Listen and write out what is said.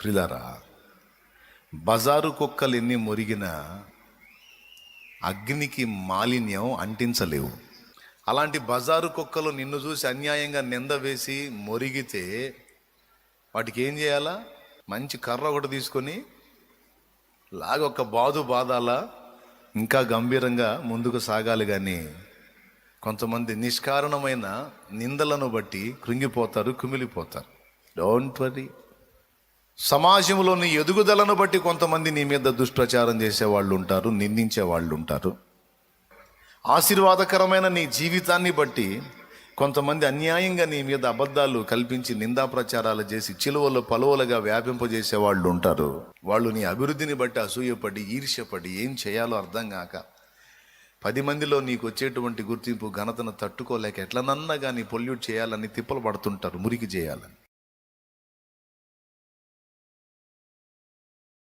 ప్రిలారా, బజారు కుక్కలు ఎన్ని మురిగినా అగ్నికి మాలిన్యం అంటించలేవు. అలాంటి బజారు కుక్కలు నిన్ను చూసి అన్యాయంగా నింద వేసి మొరిగితే వాటికి ఏం చేయాలా? మంచి కర్ర ఒకటి తీసుకొని ఒక బాదాలా, ఇంకా గంభీరంగా ముందుకు సాగాలి. కానీ కొంతమంది నిష్కారణమైన నిందలను బట్టి కృంగిపోతారు, కుమిలిపోతారు. Don't worry. సమాజంలోని ఎదుగుదలను బట్టి కొంతమంది నీ మీద దుష్ప్రచారం చేసేవాళ్ళు ఉంటారు, నిందించే వాళ్ళు ఉంటారు. ఆశీర్వాదకరమైన నీ జీవితాన్ని బట్టి కొంతమంది అన్యాయంగా నీ మీద అబద్ధాలు కల్పించి నిందా ప్రచారాలు చేసి చిలువలు పలువలుగా వ్యాపింపజేసే వాళ్ళు ఉంటారు. వాళ్ళు నీ అభివృద్ధిని బట్టి అసూయపడి, ఈర్ష్యపడి ఏం చేయాలో అర్థం కాక 10 మందిలో నీకు వచ్చేటువంటి గుర్తింపు, ఘనతను తట్టుకోలేక ఎట్లనన్నా కానీ పొల్యూట్ చేయాలని తిప్పలు పడుతుంటారు, మురికి చేయాలని.